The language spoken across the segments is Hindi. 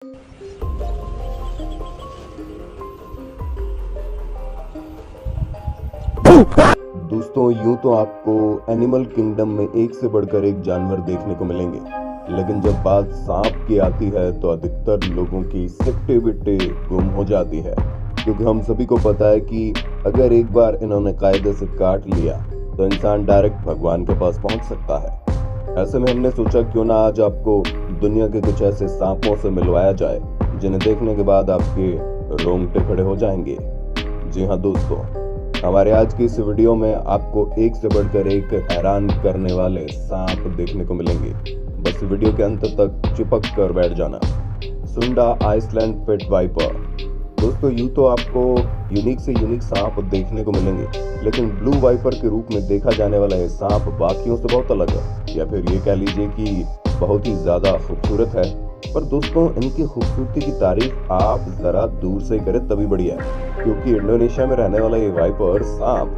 दोस्तों यूं तो आपको एनिमल किंगडम में एक से बढ़कर एक जानवर देखने को मिलेंगे, लेकिन जब बात सांप की आती है तो अधिकतर लोगों की सिट्टे बिट्टे गुम हो जाती है। क्योंकि हम सभी को पता है कि अगर एक बार इन्होंने कायदे से काट लिया तो इंसान डायरेक्ट भगवान के पास पहुंच सकता है। ऐसे में हमने सोचा क्यों ना आज आपको दुनिया के कुछ ऐसे सांपों से मिलवाया जाए जिन्हें देखने के बाद आपके रोंगटे खड़े हो जाएंगे। जी हाँ दोस्तों, हमारे आज की इस वीडियो में आपको एक से बढ़कर एक हैरान करने वाले सांप देखने को मिलेंगे। बस वीडियो के अंत तक चिपक कर बैठ जाना। सुंडा आइसलैंड पिट वाइपर। दोस्तों यूं तो आपको यूनिक से यूनिक सांप देखने को मिलेंगे, लेकिन ब्लू वाइपर के रूप में देखा जाने वाला ये सांप बाकियों से बहुत अलग है, या फिर ये कह लीजिए कि बहुत ही ज्यादा खूबसूरत है। पर दोस्तों इनकी खूबसूरती की तारीफ आप जरा दूर से करें तभी बढ़िया है, क्योंकि इंडोनेशिया में रहने वाला ये वाइपर सांप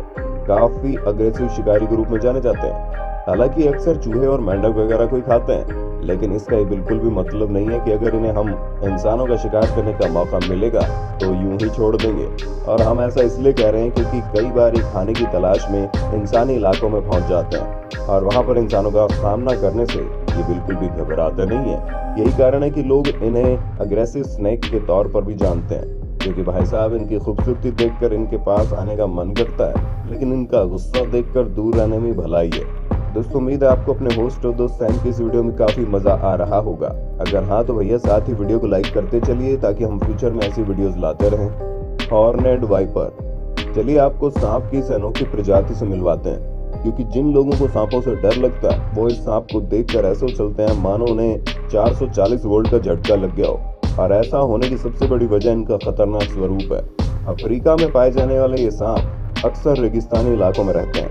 काफी अग्रेसिव शिकारी के रूप में जाने जाते हैं। हालांकि अक्सर चूहे और मेंढक वगैरह कोई खाते हैं, लेकिन इसका ये बिल्कुल भी मतलब नहीं है कि अगर इन्हें हम इंसानों का शिकार करने का मौका मिलेगा तो यूं ही छोड़ देंगे। और हम ऐसा इसलिए कह रहे हैं क्योंकि कई बार ये खाने की तलाश में इंसानी इलाकों में पहुंच जाते हैं और वहां पर इंसानों का सामना करने से ये बिल्कुल भी घबराते नहीं है। यही कारण है कि लोग इन्हें अग्रेसिव स्नेक के तौर पर भी जानते हैं, क्योंकि भाई साहब इनकी खूबसूरती देखकर इनके पास आने का मन करता है, लेकिन इनका गुस्सा देखकर दूर रहने में भलाई है। दोस्तों उम्मीद है आपको अपने होस्ट और दोस्त सैम की इस वीडियो में काफी मजा आ रहा होगा। अगर हाँ तो भैया साथ ही वीडियो को लाइक करते चलिए ताकि हम फ्यूचर में ऐसी वीडियोस लाते रहें। हॉर्नेड वाइपर। चलिए आपको सांप की इस अनोखी प्रजाति से मिलवाते हैं, क्योंकि जिन लोगों को सांपों से डर लगता है वो इस सांप को देखकर ऐसे उछलते हैं मानो उन्हें 440 वोल्ट का झटका लग गया हो। और ऐसा होने की सबसे बड़ी वजह इनका खतरनाक स्वरूप है। अफ्रीका में पाए जाने वाले ये सांप अक्सर रेगिस्तानी इलाकों में रहते हैं,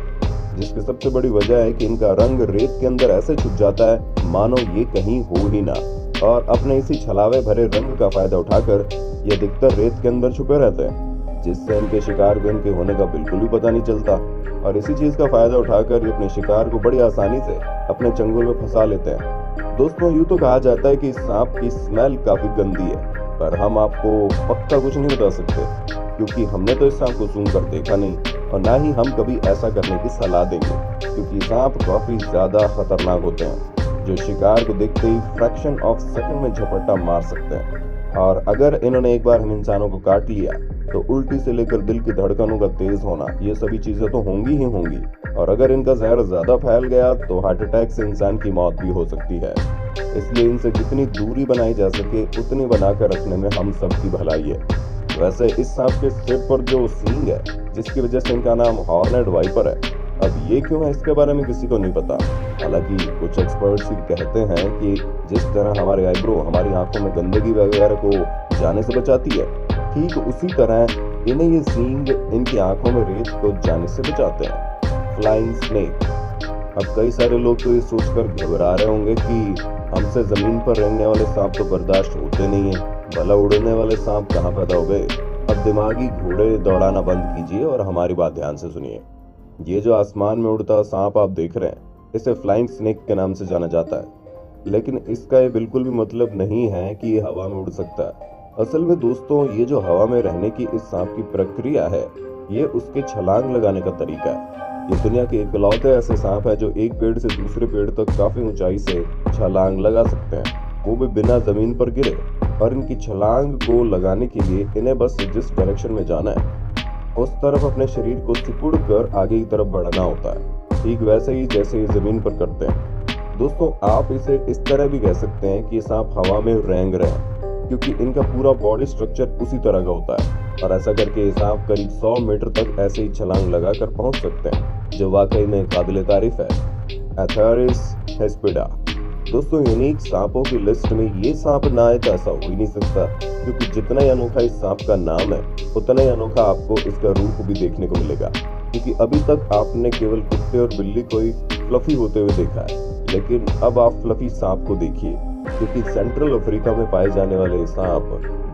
जिसकी सबसे बड़ी वजह है कि इनका रंग रेत के अंदर ऐसे छुप जाता है मानो ये कहीं हो ही ना। और अपने इसी छलावे भरे रंग का फायदा उठाकर ये अधिकतर रेत के अंदर छुपे रहते हैं, जिससे इनके शिकार को इनके होने का बिल्कुल भी पता नहीं चलता। और इसी चीज का फायदा उठाकर ये अपने शिकार को बड़ी आसानी से अपने चंगुल में फंसा लेते हैं। दोस्तों यूं तो कहा जाता है कि इस सांप की स्मेल काफी गंदी है, पर हम आपको पक्का कुछ नहीं बता सकते, क्योंकि हमने तो इस सांप को सूंघ कर देखा नहीं और ना ही हम कभी ऐसा करने की सलाह देंगे, क्योंकि सांप काफी ज्यादा खतरनाक होते हैं जो शिकार को देखते ही फ्रैक्शन ऑफ सेकंड में झपट्टा मार सकते हैं। और अगर इन्होंने एक बार हम इंसानों को काट लिया तो उल्टी से लेकर दिल की धड़कनों का तेज होना, ये सभी चीजें तो होंगी ही होंगी। और अगर इनका जहर ज्यादा फैल गया तो हार्ट अटैक से इंसान की मौत भी हो सकती है। इसलिए इनसे जितनी दूरी बनाई जा सके उतनी बनाकर रखने में हम सबकी भलाई है। वैसे इस सांप के सिर पर जो सींग है, जिसकी वजह से इनका नाम हॉर्नेड वाइपर है, अब ये क्यों है इसके बारे में किसी को नहीं पता। हालांकि कुछ एक्सपर्ट्स ही कहते हैं कि जिस तरह हमारे आईब्रो हमारी आंखों में गंदगी वगैरह को जाने से बचाती है, ठीक उसी तरह इन्हें ये सींग इनकी आंखों में रेत को जाने से बचाते हैं। Flying snake. अब कई सारे लोग तो ये सोचकर घबरा रहे होंगे कि हमसे जमीन पर रहने वाले सांप तो बर्दाश्त होते नहीं है, भला उड़ने वाले सांप कहाँ पैदा हो गए। अब दिमागी घोड़े दौड़ाना बंद कीजिए और हमारी बात ध्यान से सुनिए। ये जो आसमान में उड़ता सांप आप देख रहे हैं, इसे फ्लाइंग स्नेक के नाम से जाना जाता है, लेकिन इसका ये बिल्कुल भी मतलब नहीं है कि ये हवा में उड़ सकता है। असल में दोस्तों ये जो हवा में रहने की इस सांप की प्रक्रिया है, ये उसके छलांग लगाने का तरीका है। ये दुनिया के इकलौते ऐसे सांप है जो एक पेड़ से दूसरे पेड़ तक काफी ऊंचाई से छलांग लगा सकते हैं, वो भी बिना जमीन पर गिरे। और इनकी छलांग को लगाने के लिए इन्हें बस जिस डायरेक्शन में जाना है उस तरफ अपने शरीर को सिकुड़ कर आगे की तरफ बढ़ना होता है, ठीक वैसे ही जैसे ये जमीन पर करते हैं। दोस्तों आप इसे इस तरह भी कह सकते हैं कि ये सांप हवा में रेंग रहे हैं, क्योंकि इनका पूरा बॉडी स्ट्रक्चर उसी तरह का होता है। और ऐसा करके ये सांप करीब 100 मीटर तक ऐसे ही छलांग लगाकर पहुंच सकते हैं, जो वाकई में काबिल तारीफ है। एथेरिस हेस्पिडा। दोस्तों यूनिक सांपों की लिस्ट में ये सांप ना आए तो ऐसा हो ही नहीं सकता, क्योंकि जितना ही अनोखा इस सांप का नाम है उतना ही अनोखा आपको इसका रूप भी देखने को मिलेगा। क्योंकि अभी तक आपने केवल कुत्ते और बिल्ली को ही फ्लफी होते हुए देखा है, लेकिन अब आप फ्लफी सांप को देखिए, क्योंकि सेंट्रल अफ्रीका में पाए जाने वाले सांप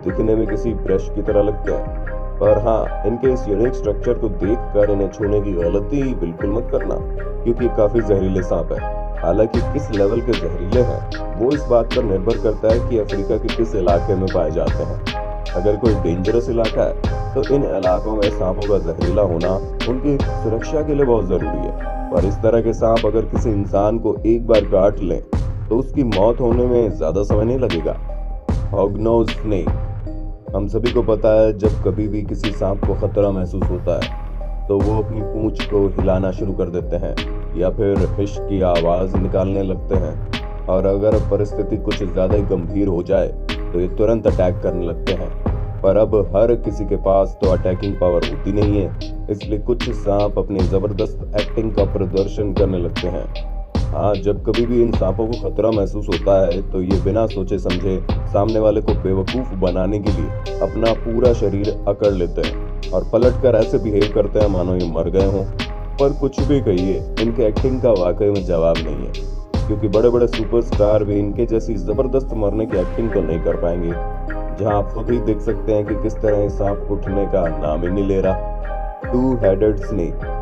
दिखने में किसी ब्रश की तरह लगते हैं। पर हाँ, इनके इस यूनिक स्ट्रक्चर को देखकर इन्हें छूने की गलती बिल्कुल मत करना, क्योंकि काफी जहरीले सांप है। हालांकि किस लेवल के जहरीले हैं वो इस बात पर निर्भर करता है कि अफ्रीका के किस इलाके में पाए जाते हैं। अगर कोई डेंजरस इलाका है तो इन इलाकों में सांपों का जहरीला होना उनकी सुरक्षा के लिए बहुत जरूरी है। पर इस तरह के सांप अगर किसी इंसान को एक बार काट लें तो उसकी मौत होने में ज्यादा समय नहीं लगेगा। हॉगनोज स्नेक, हम सभी को पता है जब कभी भी किसी सांप को खतरा महसूस होता है तो वो अपनी पूंछ को हिलाना शुरू कर देते हैं या फिर हिश की आवाज निकालने लगते हैं। और अगर परिस्थिति कुछ ज्यादा ही गंभीर हो जाए तो ये तुरंत अटैक करने लगते हैं। पर अब हर किसी के पास तो अटैकिंग पावर होती नहीं है, इसलिए कुछ सांप अपनी जबरदस्त एक्टिंग का प्रदर्शन करने लगते हैं। हाँ, जब कभी भी इन सांपों को खतरा महसूस होता है तो ये बिना सोचे समझे सामने वाले को बेवकूफ बनाने के लिए अपना पूरा शरीर अकड़ लेते हैं और पलटकर ऐसे बिहेव करते हैं मानो ये मर गए हों। पर कुछ भी कहिए, इनके एक्टिंग का वाकई में जवाब नहीं है, क्योंकि बड़े बड़े सुपरस्टार भी इनके जैसी जबरदस्त मरने की एक्टिंग तो नहीं कर पाएंगे। जहां आप खुद ही देख सकते हैं कि किस तरह ये सांप उठने का नाम ही नहीं ले रहा। Two headed snake.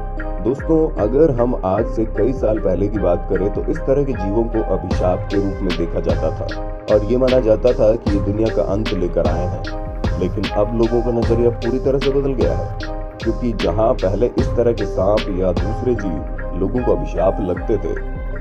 दोस्तों, अगर हम आज से कई साल पहले की बात करें तो इस तरह के जीवों को अभिशाप के रूप में देखा जाता था और ये माना जाता था कि ये दुनिया का अंत लेकर आए हैं। लेकिन अब लोगों का नजरिया पूरी तरह से बदल गया है, क्योंकि जहां पहले इस तरह के सांप या दूसरे जीव लोगों को अभिशाप लगते थे,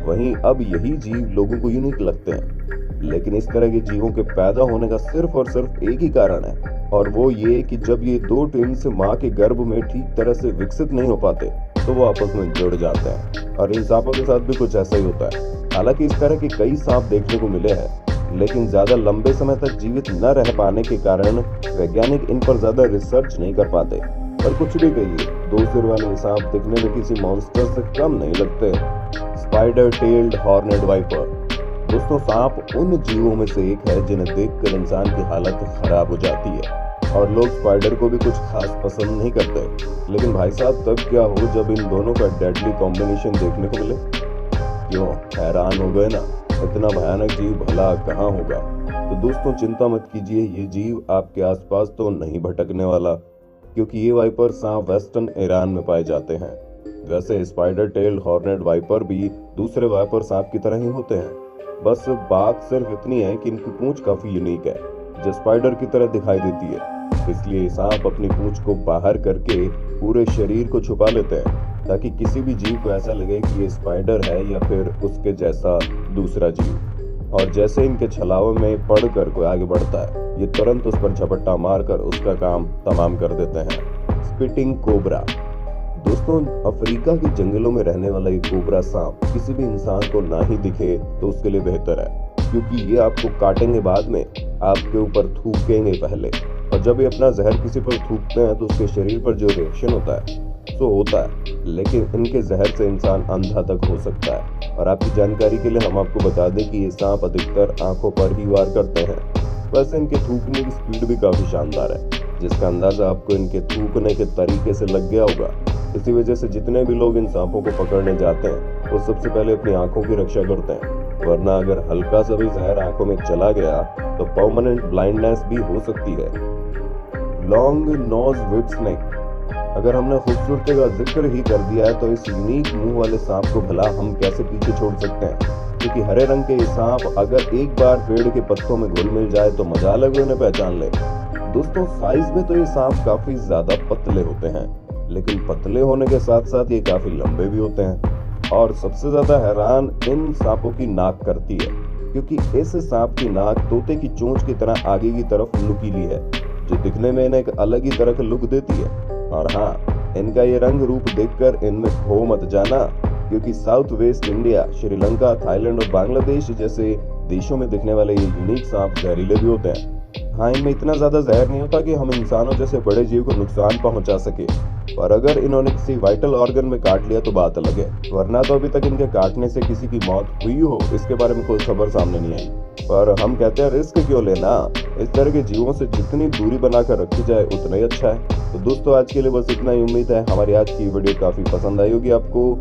वहीं अब यही जीव लोगों को यूनिक लगते हैं। लेकिन इस तरह के जीवों के पैदा होने का सिर्फ और सिर्फ एक ही कारण है, और वो ये कि जब ये दो ट्विन्स माँ के गर्भ में ठीक तरह से विकसित नहीं हो पाते तो वो आपस में जुड़ जाते हैं। और इन सांपों के साथ भी कुछ ऐसा ही होता है। हालांकि इस तरह के कई सांप देखने को मिले हैं, लेकिन ज्यादा लंबे समय तक जीवित न रह पाने के कारण वैज्ञानिक इन पर ज्यादा रिसर्च नहीं कर पाते। पर कुछ भी कहिए, दो सिर वाले सांप दिखने में किसी मॉन्स्टर से कम नहीं लगते। Spider tailed horned viper. दोस्तों, सांप उन जीवों में से एक है जिन्हें देखकर इंसान की हालत खराब हो जाती है, और लोग स्पाइडर को भी कुछ खास पसंद नहीं करते। लेकिन भाई साहब, तब क्या हो जब इन दोनों का डेडली कॉम्बिनेशन देखने को मिले? क्यों हैरान हो गए ना? इतना भयानक जीव भला कहाँ होगा? तो दोस्तों, चिंता मत कीजिए, ये जीव आपके आसपास तो नहीं भटकने वाला, क्योंकि ये वाइपर सांप वेस्टर्न ईरान में पाए जाते हैं। वैसे स्पाइडर टेल्ड हॉर्नेड वाइपर भी दूसरे वाइपर सांप की तरह ही होते हैं, बस बात सिर्फ इतनी है कि इनकी पूंछ काफी यूनिक है, जो स्पाइडर की तरह दिखाई देती है। इसलिए सांप अपनी पूंछ को बाहर करके पूरे शरीर को छुपा लेते हैं, ताकि किसी भी जीव को ऐसा लगे कि ये स्पाइडर है या फिर उसके जैसा दूसरा जीव। और जैसे इनके छलावे में पड़कर कोई आगे बढ़ता है, ये तुरंत उस पर झपट्टा मारकर उसका काम तमाम कर देते हैं। Spitting cobra. दोस्तों, अफ्रीका के जंगलों में रहने वाला ये कोबरा सांप किसी भी इंसान को ना ही दिखे तो उसके लिए बेहतर है, क्योंकि ये आपको काटेंगे बाद में, आपके ऊपर थूकेंगे पहले। और जब ये अपना जहर किसी पर थूकते हैं तो उसके शरीर पर जो रिएक्शन होता है सो होता है, लेकिन इनके जहर से इंसान अंधा तक हो सकता है। और आपकी जानकारी के लिए हम आपको बता दें कि ये सांप अधिकतर आंखों पर ही वार करते हैं। वैसे इनके थूकने की स्पीड भी काफी शानदार है, जिसका अंदाजा आपको इनके थूकने के तरीके से लग गया होगा। इसी वजह से जितने भी लोग इन सांपों को पकड़ने जाते हैं वो सबसे पहले अपनी आंखों की रक्षा करते हैं, वरना अगर हल्का सा भी जहर आंखों में चला गया तो परमानेंट ब्लाइंडनेस भी हो सकती है। Long nose whip snake. अगर हमने खूबसूरती का जिक्र ही कर दिया है तो इस यूनिक मुंह वाले सांप को भला हम कैसे पीछे छोड़ सकते हैं, क्योंकि हरे रंग के ये सांप अगर एक बार पेड़ के पत्तों में घुल मिल जाए तो मजा अलग उन्हें पहचान ले। दोस्तों, साइज में तो ये सांप काफी ज्यादा पतले होते हैं, लेकिन पतले होने के साथ साथ ये काफी लंबे भी होते हैं। और सबसे ज्यादा हैरान इन सांपों की नाक करती है, क्योंकि इस सांप की नाक तोते की चोंच की तरह आगे की तरफ नुकीली है, जो दिखने में इन्हें एक अलग ही तरह का लुक देती है। और हाँ, इनका ये रंग रूप देखकर इनमें खो मत जाना, क्योंकि south west India, Sri Lanka, Thailand और बांग्लादेश जैसे देशों में दिखने वाले ये यूनिक सांप जहरीले भी होते हैं। हाँ, इनमें इतना ज्यादा जहर नहीं होता कि हम इंसानों जैसे बड़े जीव को नुकसान पहुंचा सके, और अगर इन्होंने किसी वाइटल ऑर्गन में काट लिया तो बात अलग है, वरना तो अभी तक इनके काटने से किसी की मौत हुई हो इसके बारे में कोई खबर सामने नहीं आई। पर हम कहते हैं रिस्क क्यों लेना, इस तरह के जीवों से जितनी दूरी बनाकर रखी जाए उतना ही अच्छा है। तो दोस्तों, आज के लिए बस इतना ही। उम्मीद है हमारी आज की वीडियो काफी पसंद आई होगी आपको।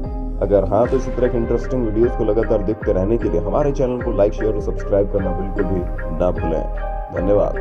अगर हाँ, तो इसी तरह के इंटरेस्टिंग वीडियोस को लगातार देखते रहने के लिए हमारे चैनल को लाइक, शेयर और सब्सक्राइब करना बिल्कुल भी ना भूलें। धन्यवाद।